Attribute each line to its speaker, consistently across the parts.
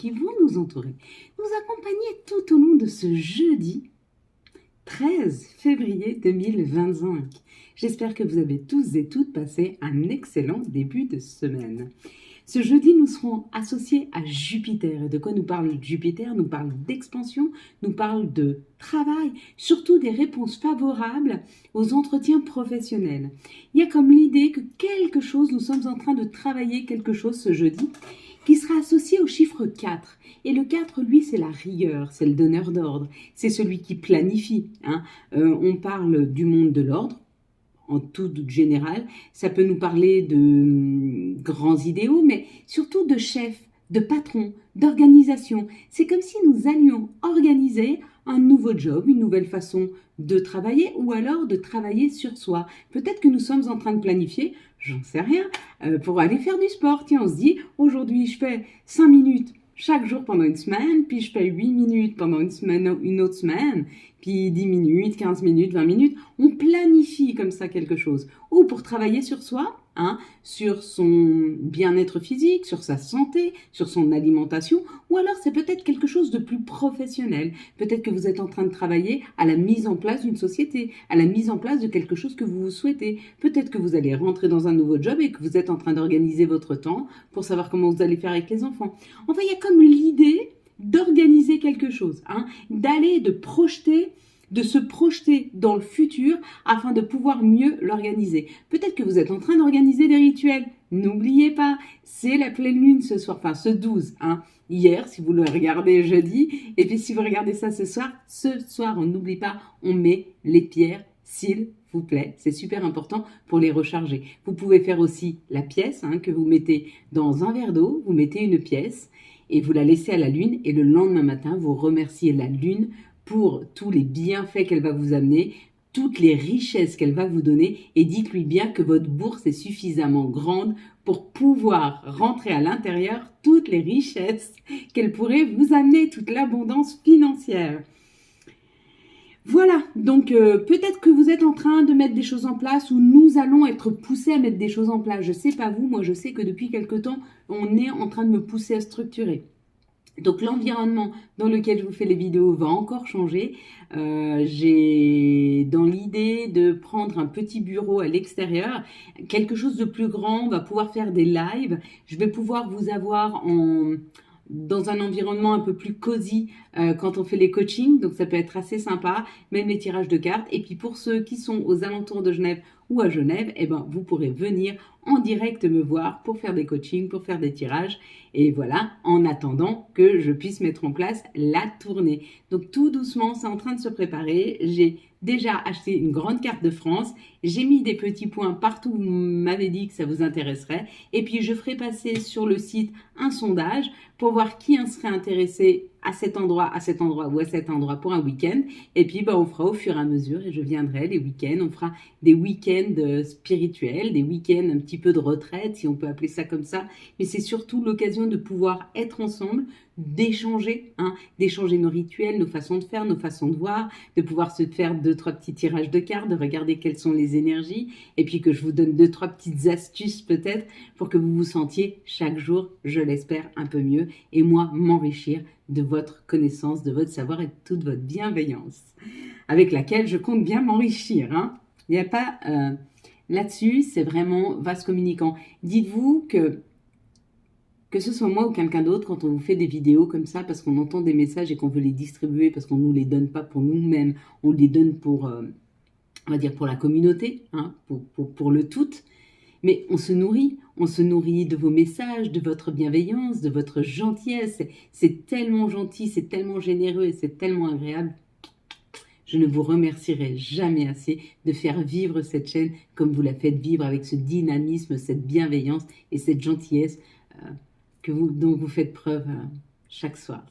Speaker 1: qui vont nous entourer, nous accompagner tout au long de ce jeudi 13 février 2025. J'espère que vous avez tous et toutes passé un excellent début de semaine. Ce jeudi, nous serons associés à Jupiter. Et de quoi nous parle Jupiter? Nous parle d'expansion, nous parle de travail, surtout des réponses favorables aux entretiens professionnels. Il y a comme l'idée que nous sommes en train de travailler quelque chose ce jeudi, qui sera associé au chiffre 4. Et le 4, lui, c'est la rigueur, c'est le donneur d'ordre, c'est celui qui planifie. On parle du monde de l'ordre, en tout général. Ça peut nous parler de grands idéaux, mais surtout de chefs, de patrons, d'organisation. C'est comme si nous allions organiser un nouveau job, une nouvelle façon de travailler ou alors de travailler sur soi. Peut-être que nous sommes en train de planifier, j'en sais rien, pour aller faire du sport. Tiens, on se dit, aujourd'hui je fais 5 minutes chaque jour pendant une semaine, puis je fais 8 minutes pendant une autre semaine, puis 10 minutes, 15 minutes, 20 minutes. On planifie comme ça quelque chose. Ou pour travailler sur soi, sur son bien-être physique, sur sa santé, sur son alimentation, ou alors c'est peut-être quelque chose de plus professionnel. Peut-être que vous êtes en train de travailler à la mise en place d'une société, à la mise en place de quelque chose que vous souhaitez. Peut-être que vous allez rentrer dans un nouveau job et que vous êtes en train d'organiser votre temps pour savoir comment vous allez faire avec les enfants. Enfin, il y a comme l'idée d'organiser quelque chose, d'aller, de se projeter dans le futur afin de pouvoir mieux l'organiser. Peut-être que vous êtes en train d'organiser des rituels. N'oubliez pas, c'est la pleine lune ce soir, enfin ce 12, hier si vous le regardez jeudi, et puis si vous regardez ça ce soir, on n'oublie pas, on met les pierres, s'il vous plaît, c'est super important pour les recharger. Vous pouvez faire aussi la pièce que vous mettez dans un verre d'eau, vous mettez une pièce et vous la laissez à la lune et le lendemain matin, vous remerciez la lune pour tous les bienfaits qu'elle va vous amener, toutes les richesses qu'elle va vous donner et dites-lui bien que votre bourse est suffisamment grande pour pouvoir rentrer à l'intérieur toutes les richesses qu'elle pourrait vous amener, toute l'abondance financière. Voilà, donc peut-être que vous êtes en train de mettre des choses en place ou nous allons être poussés à mettre des choses en place. Je sais pas vous, moi je sais que depuis quelque temps, on est en train de me pousser à structurer. Donc l'environnement dans lequel je vous fais les vidéos va encore changer. J'ai dans l'idée de prendre un petit bureau à l'extérieur, quelque chose de plus grand, on va pouvoir faire des lives. Je vais pouvoir vous avoir dans un environnement un peu plus cosy quand on fait les coachings, donc ça peut être assez sympa, même les tirages de cartes. Et puis pour ceux qui sont aux alentours de Genève ou à Genève, vous pourrez venir en direct me voir pour faire des coachings, pour faire des tirages. Et voilà, en attendant que je puisse mettre en place la tournée. Donc tout doucement, c'est en train de se préparer. J'ai déjà acheté une grande carte de France. J'ai mis des petits points partout où vous m'avez dit que ça vous intéresserait. Et puis je ferai passer sur le site un sondage pour voir qui en serait intéressé à cet endroit ou à cet endroit pour un week-end. Et puis on fera au fur et à mesure et je viendrai les week-ends. On fera des week-ends spirituels, des week-ends un petit peu de retraite, si on peut appeler ça comme ça. Mais c'est surtout l'occasion de pouvoir être ensemble, d'échanger nos rituels, nos façons de faire, nos façons de voir, de pouvoir se faire 2-3 petits tirages de cartes, de regarder quelles sont les énergies, et puis que je vous donne 2-3 petites astuces peut-être pour que vous vous sentiez chaque jour, je l'espère, un peu mieux, et moi m'enrichir de votre connaissance, de votre savoir et de toute votre bienveillance, avec laquelle je compte bien m'enrichir. Il n'y a pas... là-dessus, c'est vraiment vase communicant. Dites-vous que ce soit moi ou quelqu'un d'autre, quand on vous fait des vidéos comme ça, parce qu'on entend des messages et qu'on veut les distribuer, parce qu'on ne nous les donne pas pour nous-mêmes, on les donne pour, on va dire, pour la communauté, pour le tout. Mais on se nourrit de vos messages, de votre bienveillance, de votre gentillesse. C'est tellement gentil, c'est tellement généreux et c'est tellement agréable. Je ne vous remercierai jamais assez de faire vivre cette chaîne comme vous la faites vivre avec ce dynamisme, cette bienveillance et cette gentillesse dont vous faites preuve chaque soir.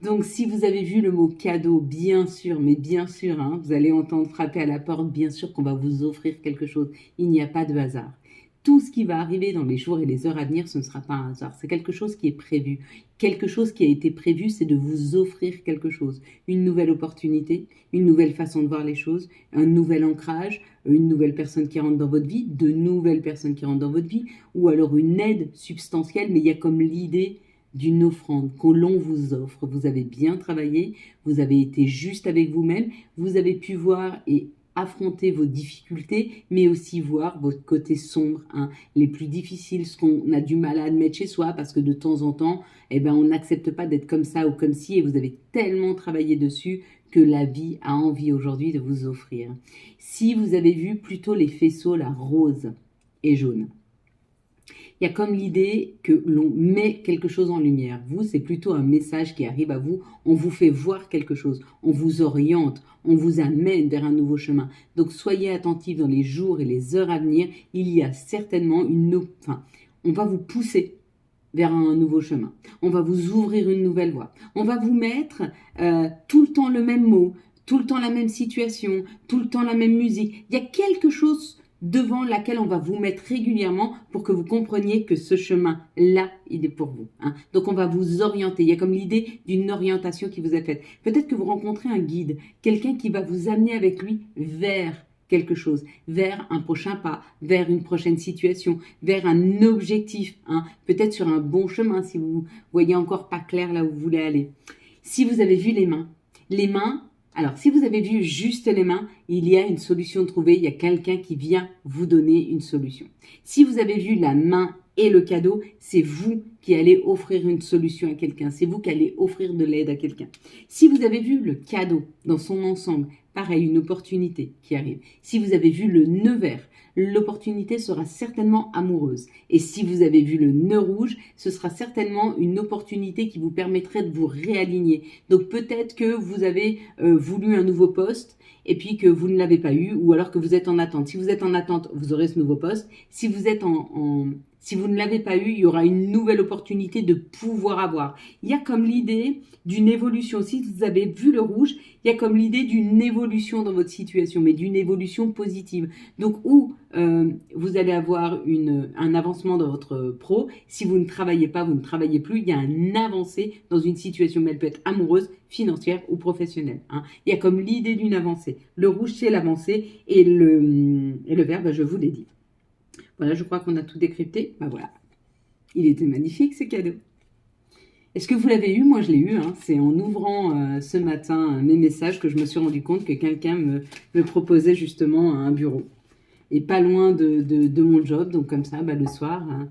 Speaker 1: Donc, si vous avez vu le mot cadeau, bien sûr, mais bien sûr, vous allez entendre frapper à la porte, bien sûr qu'on va vous offrir quelque chose. Il n'y a pas de hasard. Tout ce qui va arriver dans les jours et les heures à venir, ce ne sera pas un hasard. C'est quelque chose qui est prévu. Quelque chose qui a été prévu, c'est de vous offrir quelque chose. Une nouvelle opportunité, une nouvelle façon de voir les choses, un nouvel ancrage, une nouvelle personne qui rentre dans votre vie, de nouvelles personnes qui rentrent dans votre vie, ou alors une aide substantielle, mais il y a comme l'idée d'une offrande que l'on vous offre. Vous avez bien travaillé, vous avez été juste avec vous-même, vous avez pu voir et affronter vos difficultés, mais aussi voir votre côté sombre, hein, les plus difficiles, ce qu'on a du mal à admettre chez soi, parce que de temps en temps, eh ben, on n'accepte pas d'être comme ça ou comme ci, et vous avez tellement travaillé dessus que la vie a envie aujourd'hui de vous offrir. Si vous avez vu plutôt les faisceaux, la rose et jaune, il y a comme l'idée que l'on met quelque chose en lumière. Vous, c'est plutôt un message qui arrive à vous. On vous fait voir quelque chose. On vous oriente. On vous amène vers un nouveau chemin. Donc, soyez attentifs dans les jours et les heures à venir. Il y a certainement on va vous pousser vers un nouveau chemin. On va vous ouvrir une nouvelle voie. On va vous mettre tout le temps le même mot, tout le temps la même situation, tout le temps la même musique. Il y a quelque chose devant laquelle on va vous mettre régulièrement pour que vous compreniez que ce chemin-là, il est pour vous. Hein. Donc, on va vous orienter. Il y a comme l'idée d'une orientation qui vous est faite. Peut-être que vous rencontrez un guide, quelqu'un qui va vous amener avec lui vers quelque chose, vers un prochain pas, vers une prochaine situation, vers un objectif, hein. Peut-être sur un bon chemin si vous voyez encore pas clair là où vous voulez aller. Si vous avez vu les mains, alors, si vous avez vu juste les mains, il y a une solution trouvée, il y a quelqu'un qui vient vous donner une solution. Si vous avez vu la main et le cadeau, c'est vous qui allez offrir une solution à quelqu'un, c'est vous qui allez offrir de l'aide à quelqu'un. Si vous avez vu le cadeau dans son ensemble, pareil, une opportunité qui arrive. Si vous avez vu le nœud vert, l'opportunité sera certainement amoureuse. Et si vous avez vu le nœud rouge, ce sera certainement une opportunité qui vous permettrait de vous réaligner. Donc peut-être que vous avez voulu un nouveau poste et puis que vous ne l'avez pas eu, ou alors que vous êtes en attente. Si vous êtes en attente, vous aurez ce nouveau poste. Si vous êtes si vous ne l'avez pas eu, il y aura une nouvelle opportunité de pouvoir avoir. Il y a comme l'idée d'une évolution. Si vous avez vu le rouge, il y a comme l'idée d'une évolution dans votre situation, mais d'une évolution positive. Donc, vous allez avoir un avancement dans votre pro. Si vous ne travaillez pas, vous ne travaillez plus, il y a un avancé dans une situation, mais elle peut être amoureuse, financière ou professionnelle. Hein. Il y a comme l'idée d'une avancée. Le rouge, c'est l'avancée, et le vert, je vous l'ai dit. Voilà, je crois qu'on a tout décrypté. Voilà. Il était magnifique, ce cadeau. Est-ce que vous l'avez eu? Moi, je l'ai eu. Hein. C'est en ouvrant ce matin mes messages que je me suis rendu compte que quelqu'un me proposait justement un bureau. Et pas loin de mon job. Donc comme ça, le soir, hein,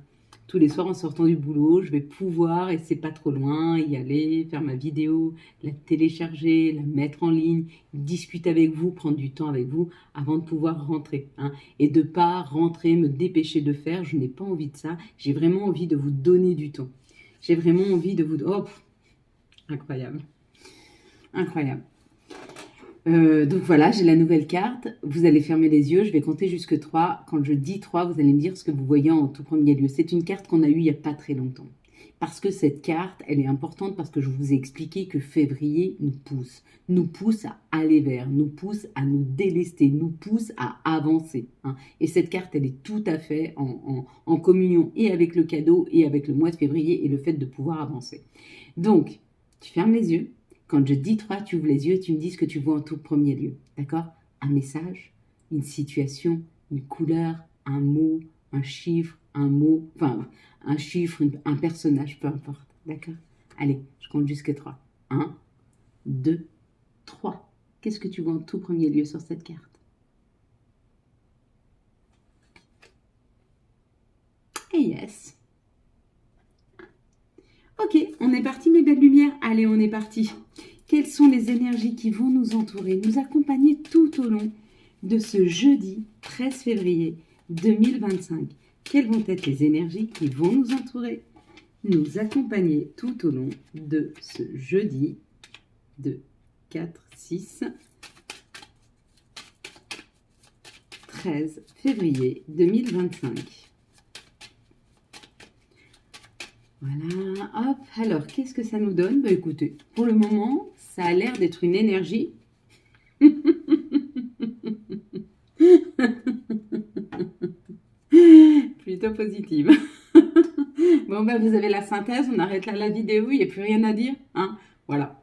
Speaker 1: tous les soirs en sortant du boulot, je vais pouvoir, et c'est pas trop loin, y aller, faire ma vidéo, la télécharger, la mettre en ligne, discuter avec vous, prendre du temps avec vous avant de pouvoir rentrer. Hein. Et de pas rentrer, me dépêcher de faire, je n'ai pas envie de ça. J'ai vraiment envie de vous donner du temps. J'ai vraiment envie de vous... Oh, incroyable. Incroyable. Donc voilà, j'ai la nouvelle carte. Vous allez fermer les yeux, je vais compter jusque 3. Quand je dis 3, vous allez me dire ce que vous voyez en tout premier lieu. C'est une carte qu'on a eue il n'y a pas très longtemps. Parce que cette carte, elle est importante parce que je vous ai expliqué que février nous pousse à aller vers, nous pousse à nous délester, nous pousse à avancer. Hein. Et cette carte, elle est tout à fait en communion et avec le cadeau et avec le mois de février et le fait de pouvoir avancer. Donc, tu fermes les yeux. Quand je dis 3, tu ouvres les yeux et tu me dis ce que tu vois en tout premier lieu. D'accord? Un message, une situation, une couleur, un mot, un chiffre, un mot, enfin, un chiffre, un personnage, peu importe. D'accord? Allez, je compte jusqu'à 3. 1, 2, 3. Qu'est-ce que tu vois en tout premier lieu sur cette carte? Et yes. Ok, on est parti mes belles lumières. Allez, on est parti. Quelles sont les énergies qui vont nous entourer, nous accompagner tout au long de ce jeudi 13 février 2025? Quelles vont être les énergies qui vont nous entourer, nous accompagner tout au long de ce jeudi 2, 4, 6, 13 février 2025? Voilà, hop, alors qu'est-ce que ça nous donne? Écoutez, pour le moment, ça a l'air d'être une énergie plutôt positive. Bon, vous avez la synthèse, on arrête là la vidéo, il n'y a plus rien à dire. Hein, voilà.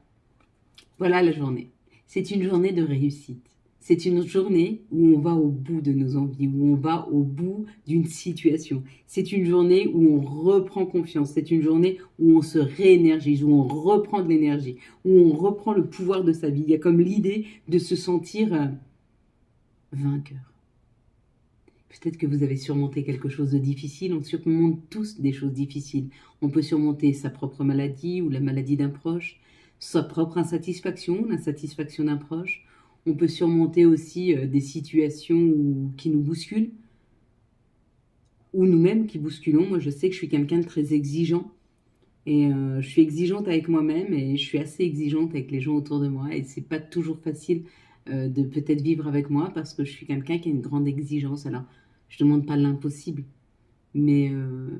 Speaker 1: Voilà la journée. C'est une journée de réussite. C'est une journée où on va au bout de nos envies, où on va au bout d'une situation. C'est une journée où on reprend confiance. C'est une journée où on se réénergise, où on reprend de l'énergie, où on reprend le pouvoir de sa vie. Il y a comme l'idée de se sentir vainqueur. Peut-être que vous avez surmonté quelque chose de difficile. On surmonte tous des choses difficiles. On peut surmonter sa propre maladie ou la maladie d'un proche, sa propre insatisfaction, l'insatisfaction d'un proche. On peut surmonter aussi des situations qui nous bousculent, ou nous-mêmes qui bousculons. Moi, je sais que je suis quelqu'un de très exigeant. Et je suis exigeante avec moi-même et je suis assez exigeante avec les gens autour de moi. Et c'est pas toujours facile de peut-être vivre avec moi parce que je suis quelqu'un qui a une grande exigence. Alors, je demande pas l'impossible, mais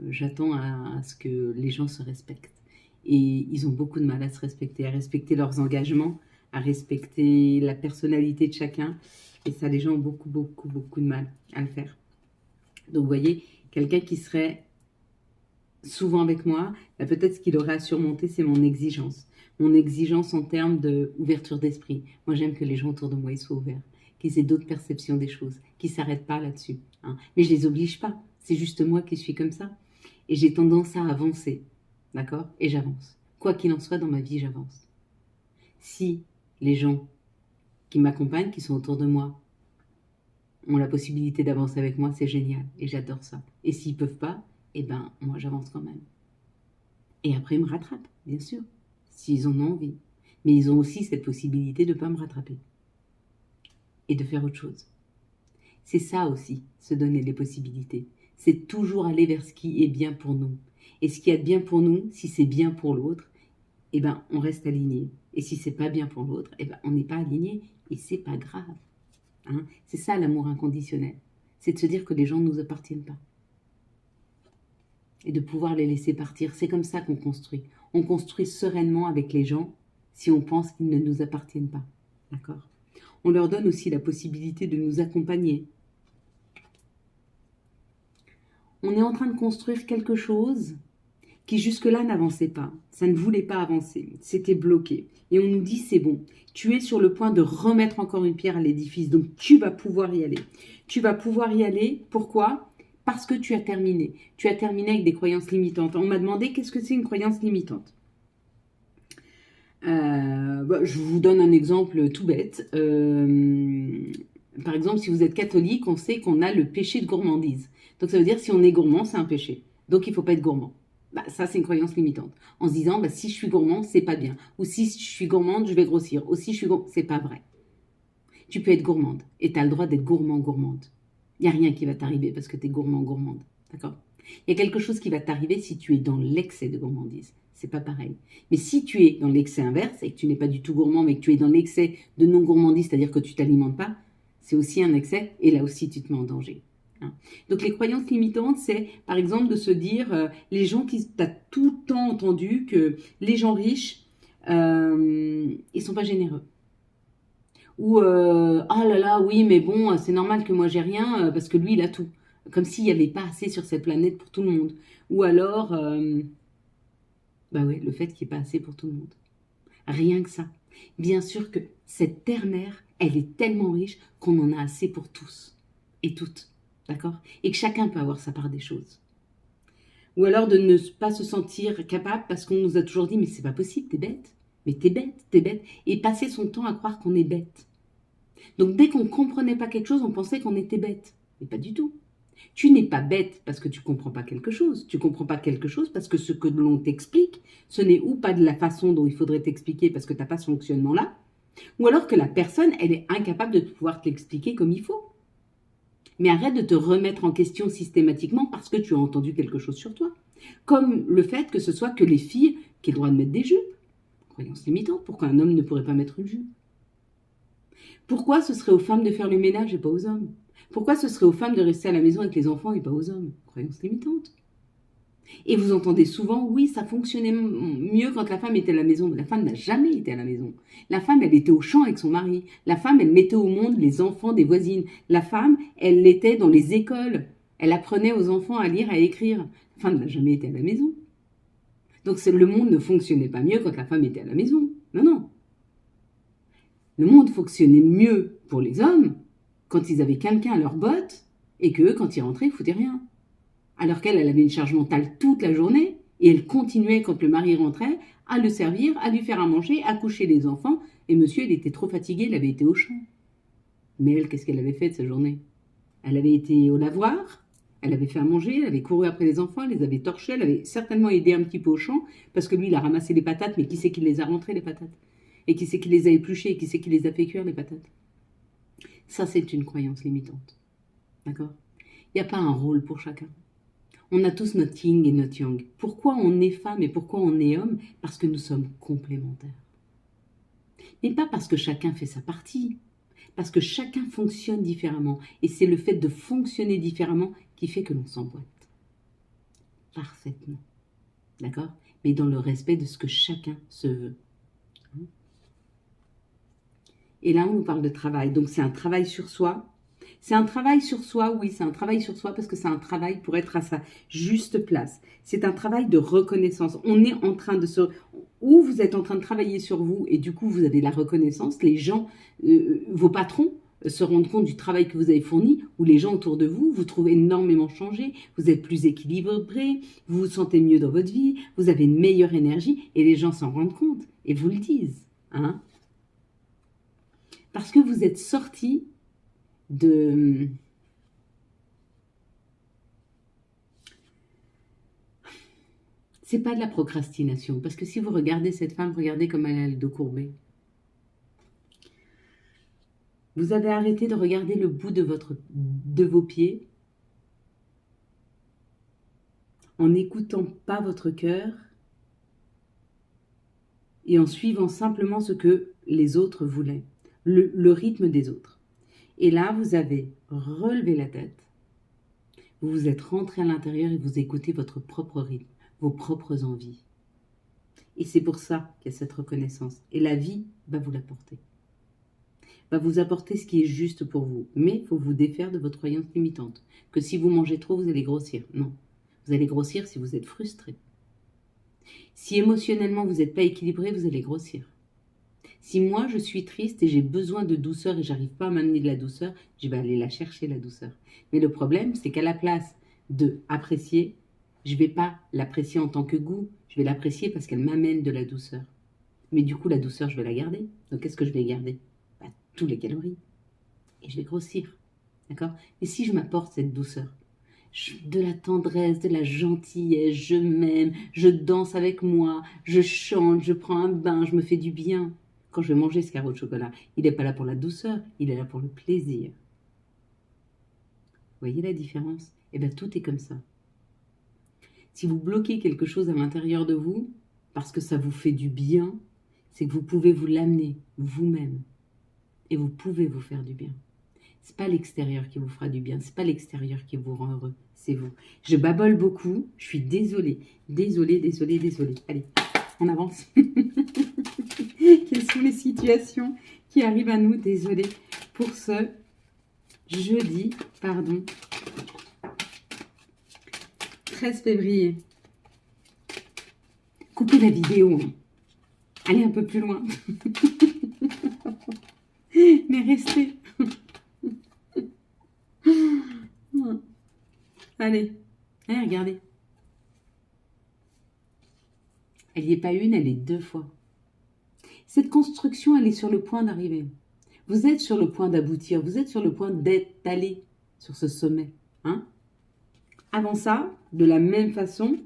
Speaker 1: j'attends à ce que les gens se respectent. Et ils ont beaucoup de mal à se respecter, à respecter leurs engagements, à respecter la personnalité de chacun. Et ça, les gens ont beaucoup, beaucoup, beaucoup de mal à le faire. Donc, vous voyez, quelqu'un qui serait souvent avec moi, bah, peut-être ce qu'il aurait à surmonter, c'est mon exigence. Mon exigence en termes d'ouverture d'esprit. Moi, j'aime que les gens autour de moi ils soient ouverts, qu'ils aient d'autres perceptions des choses, qu'ils ne s'arrêtent pas là-dessus. Hein. Mais je ne les oblige pas. C'est juste moi qui suis comme ça. Et j'ai tendance à avancer. D'accord? Et j'avance. Quoi qu'il en soit, dans ma vie, j'avance. Si les gens qui m'accompagnent, qui sont autour de moi, ont la possibilité d'avancer avec moi, c'est génial. Et j'adore ça. Et s'ils ne peuvent pas, eh ben, moi, j'avance quand même. Et après, ils me rattrapent, bien sûr, s'ils en ont envie. Mais ils ont aussi cette possibilité de ne pas me rattraper. Et de faire autre chose. C'est ça aussi, se donner les possibilités. C'est toujours aller vers ce qui est bien pour nous. Et ce qui est bien pour nous, si c'est bien pour l'autre, eh ben, on reste aligné. Et si c'est pas bien pour l'autre, eh ben, on n'est pas aligné et c'est pas grave. Hein. C'est ça l'amour inconditionnel. C'est de se dire que les gens ne nous appartiennent pas. Et de pouvoir les laisser partir. C'est comme ça qu'on construit. On construit sereinement avec les gens si on pense qu'ils ne nous appartiennent pas. D'accord ? On leur donne aussi la possibilité de nous accompagner. On est en train de construire quelque chose qui jusque-là n'avançait pas. Ça ne voulait pas avancer. C'était bloqué. Et on nous dit c'est bon. Tu es sur le point de remettre encore une pierre à l'édifice. Donc tu vas pouvoir y aller. Tu vas pouvoir y aller. Pourquoi ? Parce que tu as terminé. Tu as terminé avec des croyances limitantes. On m'a demandé qu'est-ce que c'est une croyance limitante. Je vous donne un exemple tout bête. Par exemple, si vous êtes catholique, on sait qu'on a le péché de gourmandise. Donc ça veut dire si on est gourmand, c'est un péché. Donc il ne faut pas être gourmand. Ça, c'est une croyance limitante. En se disant, si je suis gourmand, c'est pas bien. Ou si je suis gourmande, je vais grossir. Ou si je suis gourmande, c'est pas vrai. Tu peux être gourmande. Et tu as le droit d'être gourmande. Il n'y a rien qui va t'arriver parce que tu es gourmande. D'accord ? Il y a quelque chose qui va t'arriver si tu es dans l'excès de gourmandise. C'est pas pareil. Mais si tu es dans l'excès inverse et que tu n'es pas du tout gourmand, mais que tu es dans l'excès de non-gourmandise, c'est-à-dire que tu t'alimentes pas, c'est aussi un excès et là aussi tu te mets en danger. Hein. Donc les croyances limitantes, c'est par exemple de se dire, les gens qui t'as tout le temps entendu que les gens riches, ils sont pas généreux. Ou ah là là, oui, mais bon, c'est normal que moi j'ai rien parce que lui il a tout. Comme s'il n'y avait pas assez sur cette planète pour tout le monde. Ou alors, le fait qu'il n'y ait pas assez pour tout le monde. Rien que ça. Bien sûr que cette terre-mère, elle est tellement riche qu'on en a assez pour tous et toutes. D'accord ? Et que chacun peut avoir sa part des choses. Ou alors de ne pas se sentir capable parce qu'on nous a toujours dit « mais c'est pas possible, t'es bête. Mais t'es bête. » Et passer son temps à croire qu'on est bête. Donc dès qu'on ne comprenait pas quelque chose, on pensait qu'on était bête. Mais pas du tout. Tu n'es pas bête parce que tu ne comprends pas quelque chose. Tu ne comprends pas quelque chose parce que ce que l'on t'explique, ce n'est ou pas de la façon dont il faudrait t'expliquer parce que tu n'as pas ce fonctionnement-là, ou alors que la personne, elle est incapable de pouvoir te l'expliquer comme il faut. Mais arrête de te remettre en question systématiquement parce que tu as entendu quelque chose sur toi. Comme le fait que ce soit que les filles qui aient le droit de mettre des jupes. Croyance limitante, pourquoi un homme ne pourrait pas mettre une jupe ? Pourquoi ce serait aux femmes de faire le ménage et pas aux hommes ? Pourquoi ce serait aux femmes de rester à la maison avec les enfants et pas aux hommes ? Croyance limitante. Et vous entendez souvent, oui, ça fonctionnait mieux quand la femme était à la maison. Mais la femme n'a jamais été à la maison. La femme, elle était au champ avec son mari. La femme, elle mettait au monde les enfants des voisines. La femme, elle était dans les écoles. Elle apprenait aux enfants à lire, à écrire. La femme n'a jamais été à la maison. Donc le monde ne fonctionnait pas mieux quand la femme était à la maison. Non. Le monde fonctionnait mieux pour les hommes quand ils avaient quelqu'un à leur botte et qu'eux, quand ils rentraient, ils foutaient rien. Alors qu'elle, elle avait une charge mentale toute la journée et elle continuait, quand le mari rentrait, à le servir, à lui faire à manger, à coucher les enfants. Et monsieur, il était trop fatigué, il avait été au champ. Mais elle, qu'est-ce qu'elle avait fait de sa journée? Elle avait été au lavoir, elle avait fait à manger, elle avait couru après les enfants, elle les avait torchés, elle avait certainement aidé un petit peu au champ, parce que lui, il a ramassé les patates, mais qui c'est qui les a rentrées, les patates? Et qui c'est qui les a épluchées, et qui c'est qui les a fait cuire, les patates? Ça, c'est une croyance limitante. D'accord? Il n'y a pas un rôle pour chacun. On a tous notre yin et notre yang. Pourquoi on est femme et pourquoi on est homme? Parce que nous sommes complémentaires. Mais pas parce que chacun fait sa partie. Parce que chacun fonctionne différemment. Et c'est le fait de fonctionner différemment qui fait que l'on s'emboîte. Parfaitement. D'accord? Mais dans le respect de ce que chacun se veut. Et là, on nous parle de travail. Donc, c'est un travail sur soi. C'est un travail sur soi, oui, c'est un travail sur soi parce que c'est un travail pour être à sa juste place. C'est un travail de reconnaissance. On est en train de se... Ou vous êtes en train de travailler sur vous et du coup, vous avez la reconnaissance. Les gens, vos patrons, se rendent compte du travail que vous avez fourni, ou les gens autour de vous, vous trouvez énormément changé, vous êtes plus équilibré, vous vous sentez mieux dans votre vie, vous avez une meilleure énergie et les gens s'en rendent compte et vous le disent. Hein? Parce que vous êtes sorti de... C'est pas de la procrastination, parce que si vous regardez cette femme, regardez comme elle a le dos courbé. Vous avez arrêté de regarder le bout de vos pieds en n'écoutant pas votre cœur et en suivant simplement ce que les autres voulaient, le rythme des autres. Et là, vous avez relevé la tête, vous vous êtes rentré à l'intérieur et vous écoutez votre propre rythme, vos propres envies. Et c'est pour ça qu'il y a cette reconnaissance. Et la vie va vous l'apporter. Va vous apporter ce qui est juste pour vous. Mais il faut vous défaire de votre croyance limitante. Que si vous mangez trop, vous allez grossir. Non. Vous allez grossir si vous êtes frustré. Si émotionnellement vous n'êtes pas équilibré, vous allez grossir. Si moi je suis triste et j'ai besoin de douceur et j'arrive pas à m'amener de la douceur, je vais aller la chercher, la douceur. Mais le problème, c'est qu'à la place de apprécier, je vais pas l'apprécier en tant que goût, je vais l'apprécier parce qu'elle m'amène de la douceur. Mais du coup, la douceur, je vais la garder. Donc qu'est-ce que je vais garder? Tous les calories. Et je vais grossir. D'accord? Et si je m'apporte cette douceur, de la tendresse, de la gentillesse, je m'aime, je danse avec moi, je chante, je prends un bain, je me fais du bien. Quand je vais manger ce carreau de chocolat, il n'est pas là pour la douceur, il est là pour le plaisir. Vous voyez la différence? Eh bien, tout est comme ça. Si vous bloquez quelque chose à l'intérieur de vous, parce que ça vous fait du bien, c'est que vous pouvez vous l'amener vous-même. Et vous pouvez vous faire du bien. C'est pas l'extérieur qui vous fera du bien, c'est pas l'extérieur qui vous rend heureux, c'est vous. Je babole beaucoup, je suis désolée. Désolée. Allez, on avance. Quelles sont les situations qui arrivent à nous? Désolée pour ce jeudi, 13 février. Coupez la vidéo. Hein. Allez un peu plus loin. Mais restez. Allez, regardez. Elle n'y est pas une, elle est 2 fois. Cette construction, elle est sur le point d'arriver. Vous êtes sur le point d'aboutir, vous êtes sur le point d'aller sur ce sommet. Hein? Avant ça, de la même façon,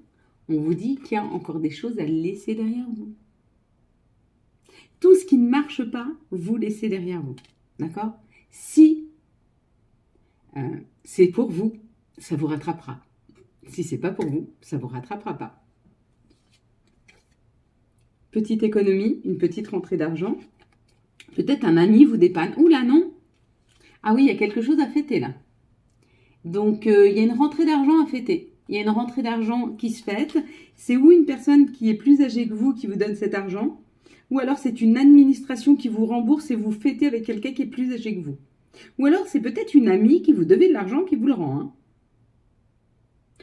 Speaker 1: on vous dit qu'il y a encore des choses à laisser derrière vous. Tout ce qui ne marche pas, vous laissez derrière vous. D'accord? Si c'est pour vous, ça vous rattrapera. Si c'est pas pour vous, ça vous rattrapera pas. Petite économie, une petite rentrée d'argent. Peut-être un ami vous dépanne. Ouh là, non. Ah oui, il y a quelque chose à fêter là. Donc, il y a une rentrée d'argent à fêter. Il y a une rentrée d'argent qui se fête. C'est ou une personne qui est plus âgée que vous qui vous donne cet argent, ou alors c'est une administration qui vous rembourse et vous fêtez avec quelqu'un qui est plus âgé que vous. Ou alors c'est peut-être une amie qui vous devait de l'argent qui vous le rend. Hein.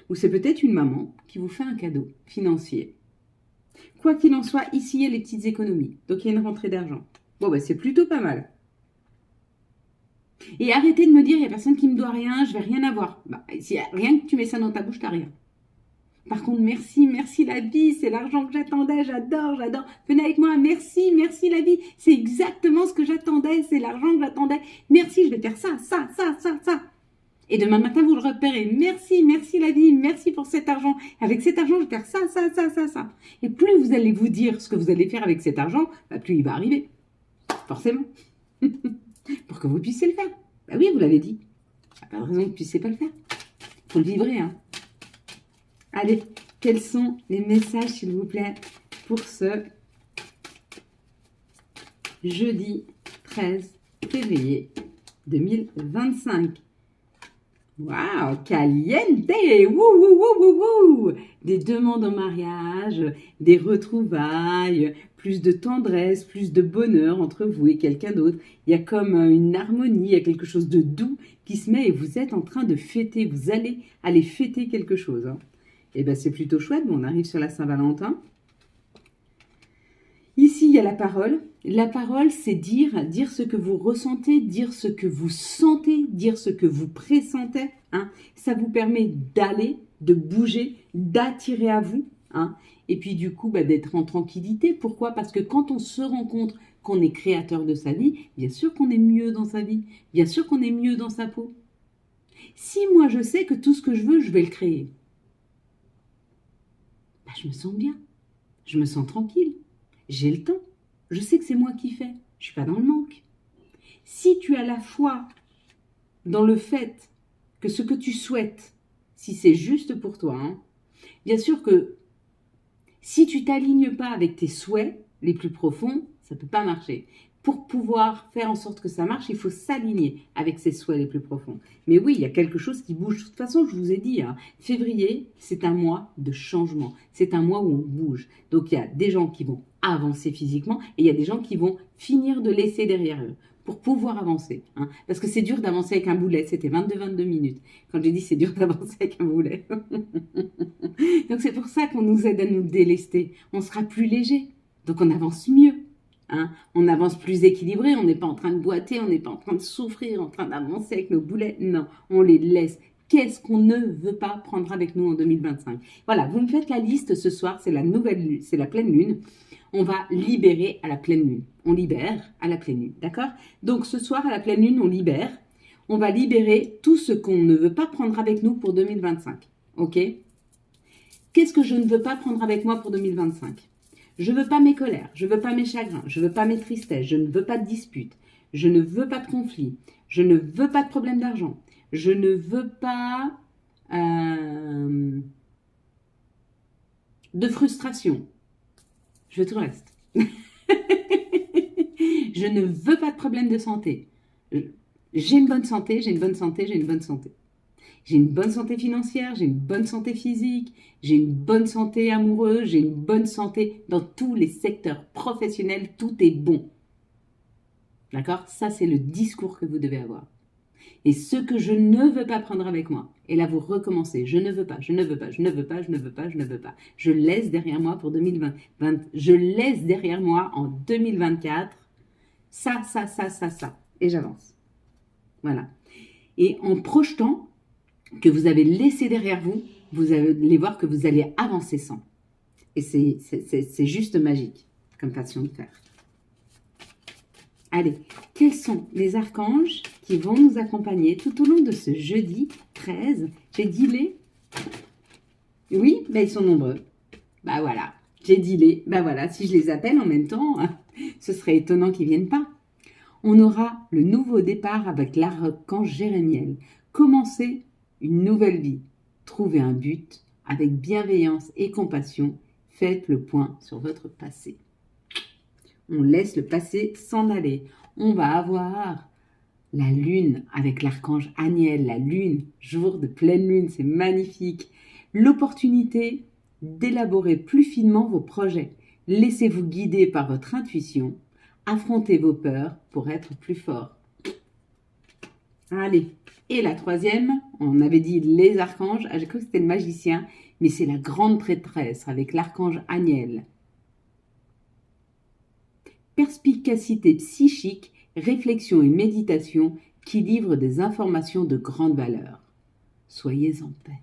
Speaker 1: Ou c'est peut-être une maman qui vous fait un cadeau financier. Quoi qu'il en soit, ici il y a les petites économies. Donc il y a une rentrée d'argent. Bon, bah, c'est plutôt pas mal. Et arrêtez de me dire, il n'y a personne qui me doit rien, je vais rien avoir. Bah, si rien que tu mets ça dans ta bouche, t'as rien. Par contre, merci, merci la vie, c'est l'argent que j'attendais, j'adore, j'adore. Venez avec moi, merci, merci la vie, c'est exactement ce que j'attendais, c'est l'argent que j'attendais. Merci, je vais faire ça, ça, ça, ça, ça. Et demain matin, vous le repérez. Merci, merci la vie, merci pour cet argent. Avec cet argent, je vais faire ça, ça, ça, ça, ça. Et plus vous allez vous dire ce que vous allez faire avec cet argent, bah, plus il va arriver. Forcément. Pour que vous puissiez le faire. Bah oui, vous l'avez dit. Il n'y a pas de raison que vous ne puissiez pas le faire. Il faut le vibrer, hein. Allez, quels sont les messages, s'il vous plaît, pour ce jeudi 13 février 2025? Waouh, caliente! Wouh, wouh, wouh, wouh, wouh! Des demandes en mariage, des retrouvailles, plus de tendresse, plus de bonheur entre vous et quelqu'un d'autre. Il y a comme une harmonie, il y a quelque chose de doux qui se met et vous êtes en train de fêter. Vous allez aller fêter quelque chose, hein. Et bien, c'est plutôt chouette. Bon, on arrive sur la Saint-Valentin. Ici, il y a la parole. La parole, c'est dire ce que vous ressentez, dire ce que vous sentez, dire ce que vous pressentez. Hein. Ça vous permet d'aller, de bouger, d'attirer à vous. Hein. Et puis, du coup, d'être en tranquillité. Pourquoi? Parce que quand on se rend compte qu'on est créateur de sa vie, bien sûr qu'on est mieux dans sa vie. Bien sûr qu'on est mieux dans sa peau. Si moi, je sais que tout ce que je veux, je vais le créer. Je me sens bien, je me sens tranquille, j'ai le temps, je sais que c'est moi qui fais, je ne suis pas dans le manque. Si tu as la foi dans le fait que ce que tu souhaites, si c'est juste pour toi, hein, bien sûr que si tu t'alignes pas avec tes souhaits les plus profonds, ça ne peut pas marcher. Pour pouvoir faire en sorte que ça marche, il faut s'aligner avec ses souhaits les plus profonds. Mais oui, il y a quelque chose qui bouge. De toute façon, je vous ai dit, hein, février, c'est un mois de changement. C'est un mois où on bouge. Donc, il y a des gens qui vont avancer physiquement et il y a des gens qui vont finir de laisser derrière eux pour pouvoir avancer. Hein. Parce que c'est dur d'avancer avec un boulet. C'était 22 minutes. Quand j'ai dit c'est dur d'avancer avec un boulet. Donc, c'est pour ça qu'on nous aide à nous délester. On sera plus léger. Donc, on avance mieux. Hein, on avance plus équilibré, on n'est pas en train de boiter, on n'est pas en train de souffrir, en train d'avancer avec nos boulets. Non, on les laisse. Qu'est-ce qu'on ne veut pas prendre avec nous en 2025? Voilà, vous me faites la liste ce soir, c'est la nouvelle lune, c'est la pleine lune. On va libérer à la pleine lune. On libère à la pleine lune, d'accord? Donc ce soir, à la pleine lune, on libère. On va libérer tout ce qu'on ne veut pas prendre avec nous pour 2025. Ok? Qu'est-ce que je ne veux pas prendre avec moi pour 2025? Je ne veux pas mes colères, je ne veux pas mes chagrins, je ne veux pas mes tristesses, je ne veux pas de disputes, je ne veux pas de conflits, je ne veux pas de problème d'argent, je ne veux pas de frustration. Je veux tout le reste. Je ne veux pas de problème de santé. J'ai une bonne santé, j'ai une bonne santé, j'ai une bonne santé. J'ai une bonne santé financière, j'ai une bonne santé physique, j'ai une bonne santé amoureuse, j'ai une bonne santé dans tous les secteurs professionnels, tout est bon. D'accord? Ça, c'est le discours que vous devez avoir. Et ce que je ne veux pas prendre avec moi, et là vous recommencez, je ne veux pas, je ne veux pas, je ne veux pas, je ne veux pas, je ne veux pas. Je laisse derrière moi pour 2020, je laisse derrière moi en 2024, ça, ça, ça, ça, ça, et j'avance. Voilà. Et en projetant que vous avez laissé derrière vous, vous allez voir que vous allez avancer sans. Et c'est juste magique comme façon de faire. Allez, quels sont les archanges qui vont nous accompagner tout au long de ce jeudi 13? J'ai dit les? Oui, ils sont nombreux. Bah voilà, j'ai dit les. Bah voilà, si je les appelle en même temps, ce serait étonnant qu'ils ne viennent pas. On aura le nouveau départ avec l'archange Jérémiel. Commencez une nouvelle vie. Trouvez un but avec bienveillance et compassion. Faites le point sur votre passé. On laisse le passé s'en aller. On va avoir la lune avec l'archange Aniel. La lune, jour de pleine lune, c'est magnifique. L'opportunité d'élaborer plus finement vos projets. Laissez-vous guider par votre intuition. Affrontez vos peurs pour être plus fort. Allez, et la troisième, on avait dit les archanges, j'ai cru que c'était le magicien, mais c'est la grande prêtresse avec l'archange Aniel. perspicacité psychique, réflexion et méditation qui livrent des informations de grande valeur. Soyez en paix.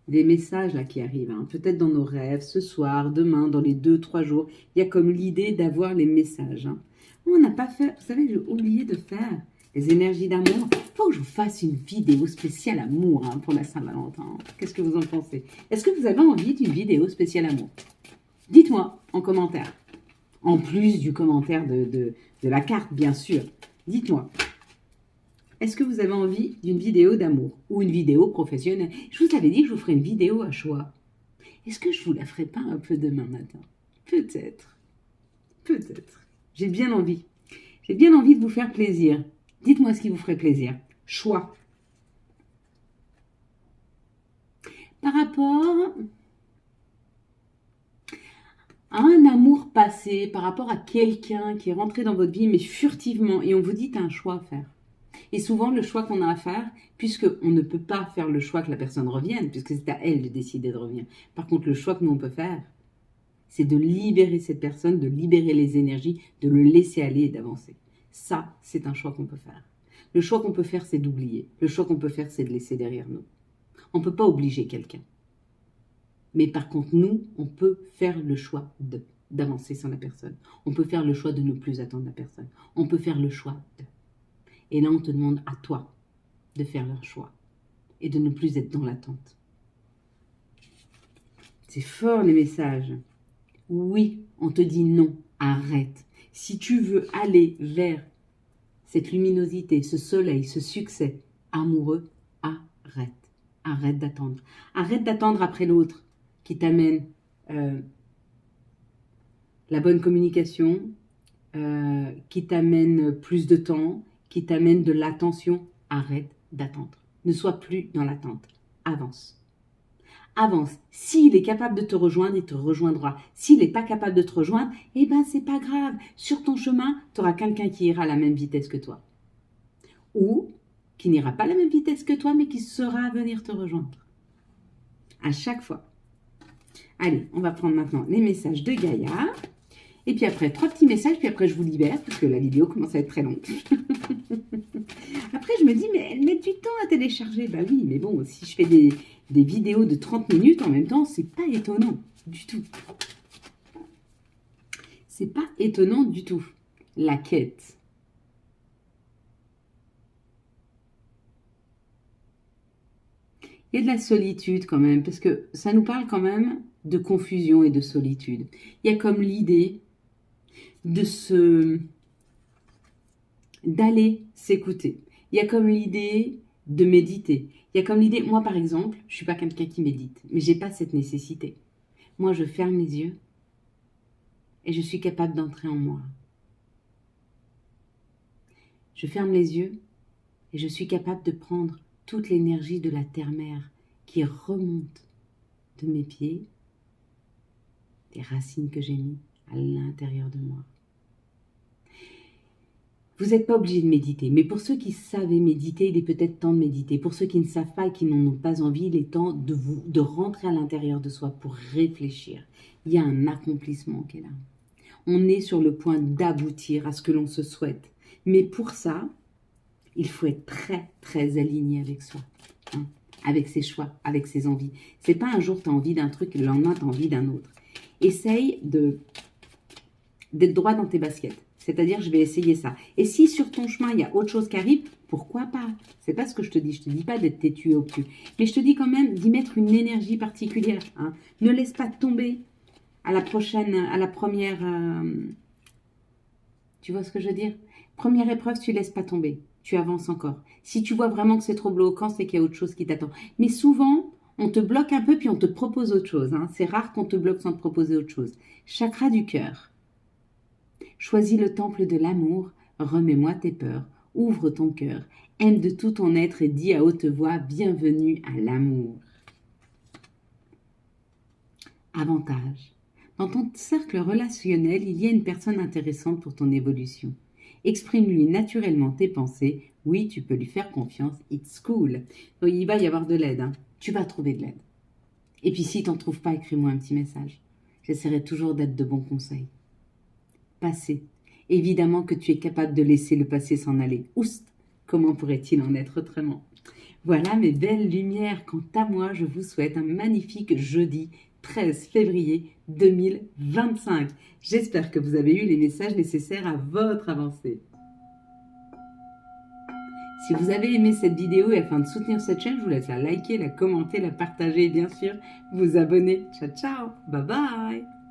Speaker 1: Des messages là qui arrivent, hein, peut-être dans nos rêves, ce soir, demain, dans les 2-3 jours, il y a comme l'idée d'avoir les messages. Hein. On n'a pas fait, vous savez, j'ai oublié de faire les énergies d'amour. Il faut que je vous fasse une vidéo spéciale amour hein, pour la Saint-Valentin. Qu'est-ce que vous en pensez? Est-ce que vous avez envie d'une vidéo spéciale amour? Dites-moi en commentaire. En plus du commentaire de la carte, bien sûr. Dites-moi. Est-ce que vous avez envie d'une vidéo d'amour ou une vidéo professionnelle? Je vous avais dit que je vous ferais une vidéo à choix. Est-ce que je vous la ferai pas un peu demain matin? Peut-être. Peut-être. J'ai bien envie. J'ai bien envie de vous faire plaisir. Dites-moi ce qui vous ferait plaisir. Choix. Par rapport à un amour passé, par rapport à quelqu'un qui est rentré dans votre vie, mais furtivement, et on vous dit, tu as un choix à faire. Et souvent, le choix qu'on a à faire, puisqu'on ne peut pas faire le choix que la personne revienne, puisque c'est à elle de décider de revenir. Par contre, le choix que nous, on peut faire, c'est de libérer cette personne, de libérer les énergies, de le laisser aller et d'avancer. Ça, c'est un choix qu'on peut faire. Le choix qu'on peut faire, c'est d'oublier. Le choix qu'on peut faire, c'est de laisser derrière nous. On ne peut pas obliger quelqu'un. Mais par contre, nous, on peut faire le choix d'avancer sans la personne. On peut faire le choix de ne plus attendre la personne. On peut faire le choix de... Et là, on te demande à toi de faire leur choix et de ne plus être dans l'attente. C'est fort les messages. Oui, on te dit non, arrête. Si tu veux aller vers cette luminosité, ce soleil, ce succès amoureux, arrête. Arrête d'attendre. Arrête d'attendre après l'autre qui t'amène la bonne communication, qui t'amène plus de temps, qui t'amène de l'attention. Arrête d'attendre. Ne sois plus dans l'attente. Avance. Avance. S'il est capable de te rejoindre, il te rejoindra. S'il n'est pas capable de te rejoindre, eh ben c'est pas grave. Sur ton chemin, tu auras quelqu'un qui ira à la même vitesse que toi. Ou qui n'ira pas à la même vitesse que toi, mais qui saura venir te rejoindre. À chaque fois. Allez, on va prendre maintenant les messages de Gaïa. Et puis après, 3 petits messages, puis après je vous libère, parce que la vidéo commence à être très longue. Après, je me dis, mais elles mettent du temps à télécharger. Bah oui, mais bon, si je fais des vidéos de 30 minutes en même temps, c'est pas étonnant du tout. C'est pas étonnant du tout. La quête. Il y a de la solitude quand même, parce que ça nous parle quand même de confusion et de solitude. Il y a comme l'idée d'aller s'écouter. Il y a comme l'idée de méditer. Il y a comme l'idée, moi par exemple, je ne suis pas quelqu'un qui médite, mais je n'ai pas cette nécessité. Moi, je ferme les yeux et je suis capable d'entrer en moi. Je ferme les yeux et je suis capable de prendre toute l'énergie de la terre-mère qui remonte de mes pieds, des racines que j'ai mises à l'intérieur de moi. Vous n'êtes pas obligé de méditer, mais pour ceux qui savent méditer, il est peut-être temps de méditer. Pour ceux qui ne savent pas et qui n'en ont pas envie, il est temps de rentrer à l'intérieur de soi pour réfléchir. Il y a un accomplissement qui est là. On est sur le point d'aboutir à ce que l'on se souhaite. Mais pour ça, il faut être très, très aligné avec soi, hein, avec ses choix, avec ses envies. C'est pas un jour tu as envie d'un truc et le lendemain tu as envie d'un autre. Essaye d'être droit dans tes baskets. C'est-à-dire, je vais essayer ça. Et si sur ton chemin, il y a autre chose qui arrive, pourquoi pas? C'est pas ce que je te dis. Je te dis pas d'être têtu et obtus. Mais je te dis quand même d'y mettre une énergie particulière. Hein. Ne laisse pas tomber à la première... tu vois ce que je veux dire? Première épreuve, tu laisses pas tomber. Tu avances encore. Si tu vois vraiment que c'est trop bloquant, c'est qu'il y a autre chose qui t'attend. Mais souvent, on te bloque un peu puis on te propose autre chose. Hein. C'est rare qu'on te bloque sans te proposer autre chose. Chakra du cœur. Choisis le temple de l'amour, remets-moi tes peurs, ouvre ton cœur, aime de tout ton être et dis à haute voix, bienvenue à l'amour. Avantage. Dans ton cercle relationnel, il y a une personne intéressante pour ton évolution. Exprime-lui naturellement tes pensées. Oui, tu peux lui faire confiance. It's cool. Donc, il va y avoir de l'aide. Hein. Tu vas trouver de l'aide. Et puis, si tu n'en trouves pas, écris-moi un petit message. J'essaierai toujours d'être de bons conseils. passé. Évidemment que tu es capable de laisser le passé s'en aller. Oust! Comment pourrait-il en être autrement? Voilà mes belles lumières. Quant à moi, je vous souhaite un magnifique jeudi 13 février 2025. J'espère que vous avez eu les messages nécessaires à votre avancée. Si vous avez aimé cette vidéo et afin de soutenir cette chaîne, je vous laisse la liker, la commenter, la partager et bien sûr vous abonner. Ciao ciao, bye bye.